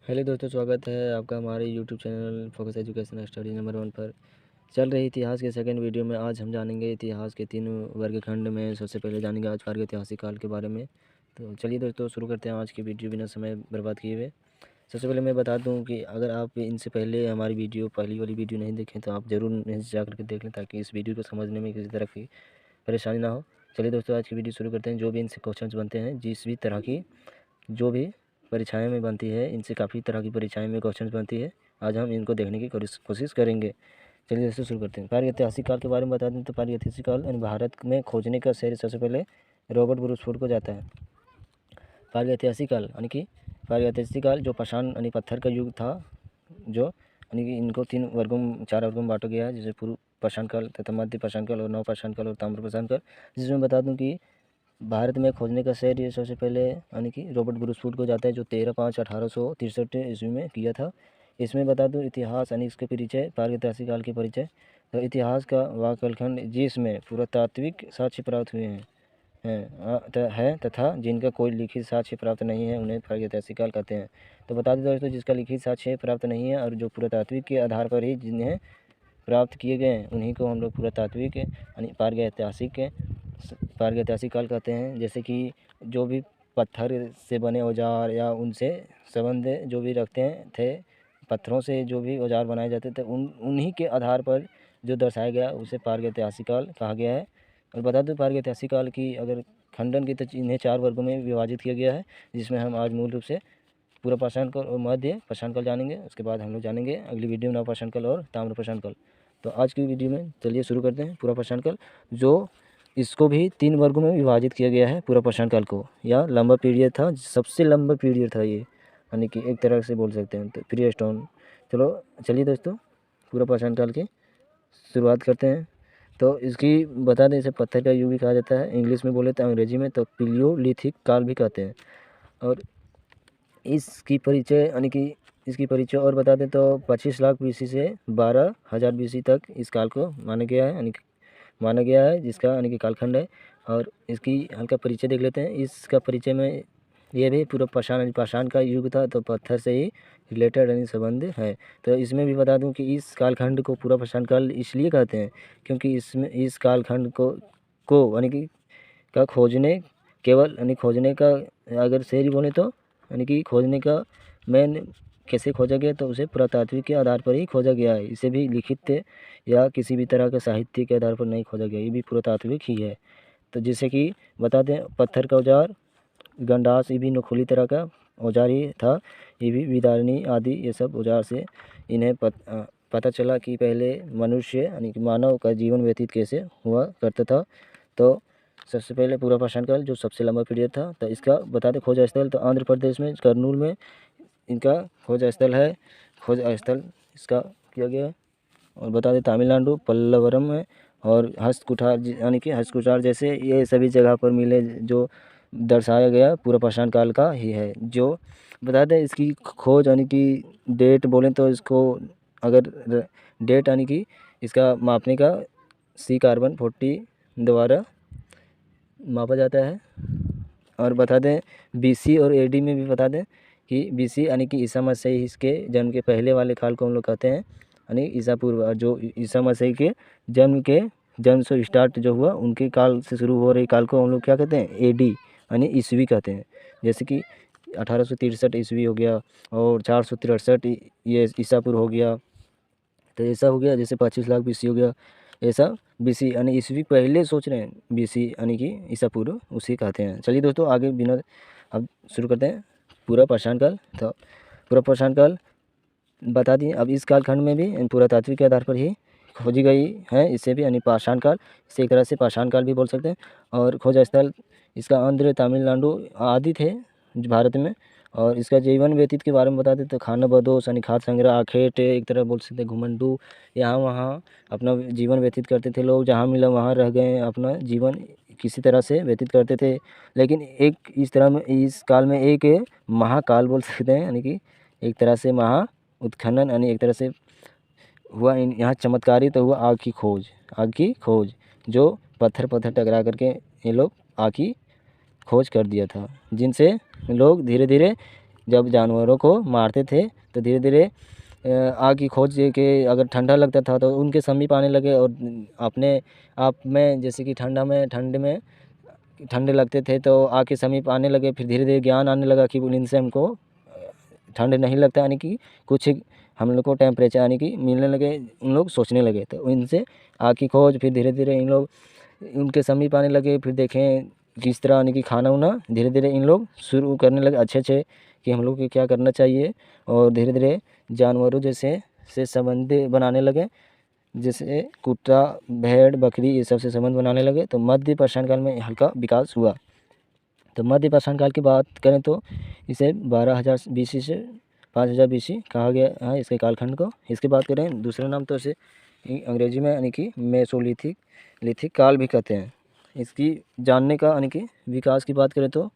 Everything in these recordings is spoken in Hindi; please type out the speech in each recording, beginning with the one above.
हेलो दोस्तों, स्वागत है आपका हमारे YouTube channel focus education study number 1 पर। चल रही इतिहास के सेकंड वीडियो में आज हम जानेंगे इतिहास के 3 वर्गखंड में। सबसे पहले जानेंगे आज प्रागैतिहासिक काल के बारे में। तो चलिए दोस्तों, शुरू करते हैं आज की वीडियो बिना समय बर्बाद किए हुए। सबसे पहले मैं बता दूं कि अगर आप इनसे पहले हमारी पहली वाली वीडियो नहीं देखें तो आप ज़रूर जा करके देख लें, ताकि इस वीडियो को समझने में किसी तरह की परेशानी ना हो। चलिए दोस्तों, आज की वीडियो शुरू करते हैं। जो भी इनसे क्वेश्चन बनते हैं, जिस भी तरह की जो भी परीक्षाएं में बनती है, इनसे काफ़ी तरह की परीक्षाएं में क्वेश्चन बनती है। आज हम इनको देखने की कोशिश करेंगे। चलिए दोस्तों, शुरू करते हैं। प्रागैतिहासिक काल के बारे में बता दें तो प्रागैतिहासिक काल यानी भारत में खोजने का श्रेय सबसे पहले रॉबर्ट ब्रूसफोर्ड को जाता है। प्रागैतिहासिक काल यानी कि प्रागैतिहासिक काल जो पाषाण यानी पत्थर का युग था, जो यानी कि इनको 4 वर्गों में बांटा गया है, जैसे पूर्व पाषाण काल तथा मध्य पाषाण काल और नव पाषाण काल और ताम्र पाषाण काल। जिसमें बता दूं कि भारत में खोजने का श्रेय सबसे पहले यानी कि रॉबर्ट ब्रूसफोर्ड को जाता है, जो 13/5/1863 ईस्वी में किया था। इसमें बता दूं इतिहास यानी इसके परिचय, प्रागैतिहासिक काल के परिचय। तो इतिहास का वह कालखंड जिसमें पुरातात्विक साक्ष्य प्राप्त हुए हैं तथा जिनका कोई लिखित साक्ष्य प्राप्त नहीं है, उन्हें प्रागैतिहासिक काल कहते हैं। तो बता दें दोस्तों, जिसका लिखित साक्ष्य प्राप्त नहीं है और जो पुरातात्विक के आधार पर ही जिन्हें प्राप्त किए गए हैं, उन्हीं को हम लोग पुरातात्विक यानी प्रागैतिहासिक काल कहते हैं। जैसे कि जो भी पत्थर से बने औजार या उनसे संबंध जो भी रखते हैं थे, पत्थरों से जो भी औजार बनाए जाते थे, उन्हीं के आधार पर जो दर्शाया गया उसे प्रागैतिहासिक काल कहा गया है। और बता दूं प्रागैतिहासिक काल की अगर खंडन की तो इन्हें 4 वर्गों में विभाजित किया गया है, जिसमें हम आज मूल रूप से पूरा पाषाण काल और मध्य पाषाण काल जानेंगे। उसके बाद हम लोग जानेंगे अगली वीडियो में नव पाषाण काल और ताम्र पाषाण काल। तो आज की वीडियो में चलिए शुरू करते हैं पूरा पाषाण काल, जो इसको भी 3 वर्गों में विभाजित किया गया है। पूरा पाषाण काल को या लंबा पीरियड था, सबसे लंबा पीरियड था ये, यानी कि एक तरह से बोल सकते हैं तो प्री स्टोन। चलिए दोस्तों, पूरा पाषाण काल की शुरुआत करते हैं। तो इसकी बता दें, इसे पत्थर का युग भी कहा जाता है, इंग्लिश में बोले तो अंग्रेजी में तो पिलियोलिथिक काल भी कहते हैं। और इसकी परिचय और बता दें तो 25 लाख बीसी से 12,000 बीसी तक इस काल को माना गया है, जिसका यानी कि कालखंड है। और इसकी हल्का परिचय देख लेते हैं। इसका परिचय में ये भी पूरा पाषाण का युग था, तो पत्थर से ही रिलेटेड यानी संबंध है। तो इसमें भी बता दूं कि इस कालखंड को पूरा पाषाण काल इसलिए कहते हैं क्योंकि इसमें इस कालखंड को यानी कि का खोजने केवल यानी खोजने का अगर सही बोले तो यानी कि खोजने का मेन कैसे खोजा गया, तो उसे पुरातात्विक के आधार पर ही खोजा गया है। इसे भी लिखित या किसी भी तरह के साहित्य के आधार पर नहीं खोजा गया, ये भी पुरातात्विक ही है। तो जैसे कि बता दें, पत्थर का औजार गंडास, ये भी नखुली तरह का औजार ही था। ये भी विदारणी आदि ये सब औजार से इन्हें पता चला कि पहले मनुष्य यानी कि मानव का जीवन व्यतीत कैसे हुआ करता था। तो सबसे पहले पूरा पाषाण काल जो सबसे लंबा पीरियड था, तो इसका बता दें खोज स्थल, तो आंध्र प्रदेश में कर्नूल में इनका खोज स्थल है। खोज स्थल इसका किया गया है। और बता दें तमिलनाडु पल्लवरम में और हस्तकुठार यानी कि हस्तकुठार जैसे ये सभी जगह पर मिले, जो दर्शाया गया पूरा पाषाण काल का ही है। जो बता दें इसकी खोज यानी कि डेट बोलें तो इसको अगर डेट यानी कि इसका मापने का C-40 द्वारा मापा जाता है। और बता दें BC और AD में भी बता दें कि BC यानी कि ईसा मसीह इसके जन्म के पहले वाले काल को हम लोग कहते हैं, यानी ईसा पूर्व। और जो ईसा मसीह के जन्म से स्टार्ट जो हुआ उनके काल से शुरू हो रही काल को हम लोग क्या कहते हैं, AD यानी ईस्वी कहते हैं। जैसे कि 1863 ईस्वी हो गया और 463 ये ईसा पूर्व हो गया। तो ऐसा हो गया, जैसे 25 लाख BC हो गया, ऐसा BC यानी ईस्वी पहले सोच रहे हैं, BC यानी कि ईसा पूर्व उसी कहते हैं। चलिए दोस्तों, आगे बिना अब शुरू करते हैं पूरा पाषाण काल। तो पूरा पाषाण काल बता दिए। अब इस कालखंड में भी पुरातात्विक के आधार पर ही खोजी गई है, इसे भी यानी पाषाण काल, इसे एक तरह से पाषाण काल भी बोल सकते हैं। और खोज स्थल इसका आंध्र, तमिलनाडु आदि थे भारत में। और इसका जीवन व्यतीत के बारे में बता दें तो खानाबदोश यानी खाद्य संग्रह, आखेट एक तरह बोल सकते हैं, घुमंडू, यहाँ वहाँ अपना जीवन व्यतीत करते थे लोग। जहाँ मिला वहाँ रह गए, अपना जीवन किसी तरह से व्यतीत करते थे। लेकिन एक इस तरह में इस काल में एक महाकाल बोल सकते हैं, यानी कि एक तरह से महा उत्खनन यानी एक तरह से हुआ। यहाँ चमत्कारी तो हुआ आग की खोज, जो पत्थर टकरा करके ये लोग आग की खोज कर दिया था, जिनसे लोग धीरे धीरे जब जानवरों को मारते थे तो धीरे धीरे आग की खोज के अगर ठंडा लगता था तो उनके समीप आने लगे, और अपने आप में जैसे कि ठंड में ठंडे लगते थे तो आग के समीप आने लगे। फिर धीरे धीरे ज्ञान आने लगा कि इनसे हमको ठंड नहीं लगता, यानी कि कुछ हम लोग को टेम्परेचर यानी कि मिलने लगे। उन लोग सोचने लगे तो इनसे आग की खोज, फिर धीरे धीरे इन लोग उनके समीप आने लगे। फिर देखें किस तरह यानी कि खाना उना धीरे धीरे इन लोग शुरू करने लगे अच्छे कि हम लोग को क्या करना चाहिए, और धीरे धीरे जानवरों जैसे से संबंध बनाने लगे, जैसे कुत्ता, भेड़, बकरी ये सब से संबंध बनाने लगे। तो मध्य पाषाण काल में हल्का विकास हुआ। तो मध्य पाषाण काल की बात करें तो इसे 12,000 BC से 5,000 BC कहा गया है इसके कालखंड को। इसकी बात करें दूसरा नाम तो इसे अंग्रेजी में यानी कि मेसोलिथिक काल भी कहते हैं। इसकी जानने का यानी कि विकास की बात करें तो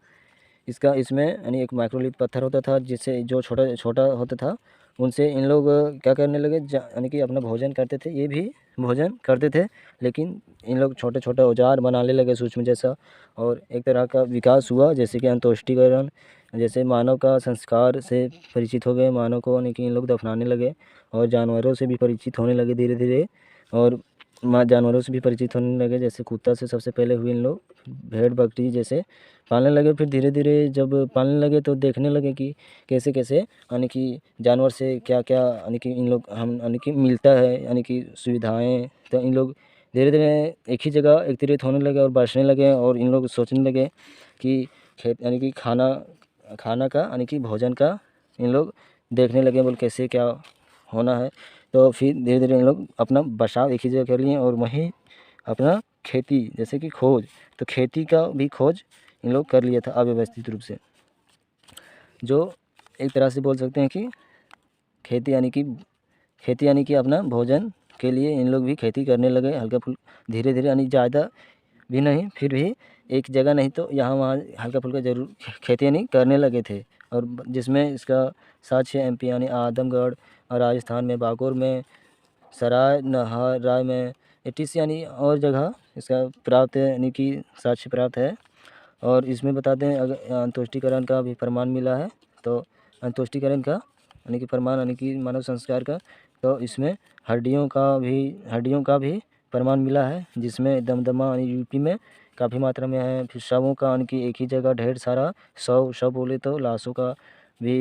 इसमें यानी एक माइक्रोलिथ पत्थर होता था जिससे जो छोटा होता था, उनसे इन लोग क्या करने लगे यानी कि अपना भोजन करते थे। ये भी भोजन करते थे, लेकिन इन लोग छोटे छोटे औजार बनाने लगे सूक्ष्म जैसा, और एक तरह का विकास हुआ जैसे कि अंतोष्टिकरण, जैसे मानव का संस्कार से परिचित हो गए। मानव को यानी कि इन लोग दफनाने लगे, और जानवरों से भी परिचित होने लगे धीरे धीरे, और जानवरों से भी परिचित होने लगे। जैसे कुत्ता से सबसे पहले हुए इन लोग, भेड़ बकरी जैसे पालने लगे। फिर धीरे धीरे जब पालने लगे तो देखने लगे कि कैसे कैसे यानी कि जानवर से क्या क्या यानी कि इन लोग हम यानी कि मिलता है यानी कि सुविधाएं। तो इन लोग धीरे धीरे एक ही जगह एकत्रित होने लगे और बसने लगे, और इन लोग सोचने लगे कि खेत यानी कि खाना का यानी कि भोजन का इन लोग देखने लगे बोल कैसे क्या होना है। तो फिर धीरे धीरे इन लोग अपना बसाव एक ही जगह कर लिए, और वहीं अपना खेती जैसे कि खोज, तो खेती का भी खोज इन लोग कर लिया था अव्यवस्थित रूप से। जो एक तरह से बोल सकते हैं कि खेती यानी कि अपना भोजन के लिए इन लोग भी खेती करने लगे हल्का फुल्का धीरे धीरे, यानी ज़्यादा भी नहीं फिर भी एक जगह नहीं तो यहाँ वहाँ हल्का फुल्का जरूर खेती यानी करने लगे थे। और जिसमें इसका साक्ष्य MP यानी आदमगढ़ और राजस्थान में बागौर में, सराय नहाराय में, etc यानी और जगह इसका प्राप्त है यानी कि साक्ष्य प्राप्त है। और इसमें बताते हैं अगर अंतोष्टिकरण का भी प्रमाण मिला है, तो अंतोष्टिकरण का यानी कि प्रमाण यानी कि मानव संस्कार का, तो इसमें हड्डियों का भी प्रमाण मिला है, जिसमें दमदमा यानी यूपी में काफ़ी मात्रा में है। फिर शवों का यानी कि एक ही जगह ढेर सारा शव बोले तो लाशों का भी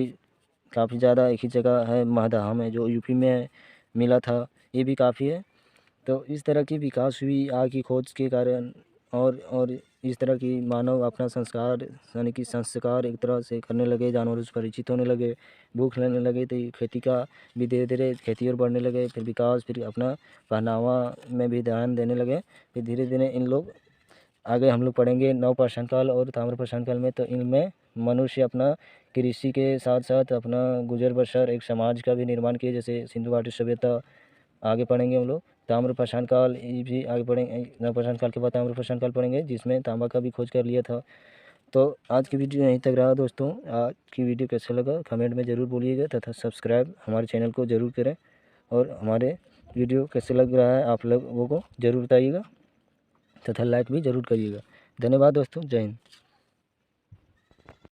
काफ़ी ज़्यादा एक ही जगह है महदहा में, जो यूपी में मिला था, ये भी काफ़ी है। तो इस तरह की विकास हुई आग की खोज के कारण, और इस तरह की मानव अपना संस्कार यानी कि संस्कार एक तरह से करने लगे, जानवरों से परिचित होने लगे, भूख लेने लगे, तो खेती का भी धीरे धीरे खेती और बढ़ने लगे। फिर विकास, फिर अपना पहनावा में भी ध्यान देने लगे। फिर धीरे धीरे इन लोग आगे हम लोग पढ़ेंगे नवपाषाण काल और ताम्रपाषाण काल में, तो इनमें मनुष्य अपना कृषि के साथ साथ अपना गुजर बसर एक समाज का भी निर्माण किए, जैसे सिंधु घाटी सभ्यता आगे पढ़ेंगे हम लोग। ताम्रपाषाण काल ये भी आगे पढ़ेंगे, नवपाषाण काल के बाद ताम्रपाषाण काल पढ़ेंगे जिसमें तांबा का भी खोज कर लिया था। तो आज की वीडियो यहीं तक रहा दोस्तों। आज की वीडियो कैसा लगा कमेंट में ज़रूर बोलिएगा, तथा सब्सक्राइब हमारे चैनल को ज़रूर करें, और हमारे वीडियो कैसे लग रहा है आप लोगों को ज़रूर बताइएगा, तथा लाइक भी ज़रूर करिएगा। धन्यवाद दोस्तों, जय हिंद।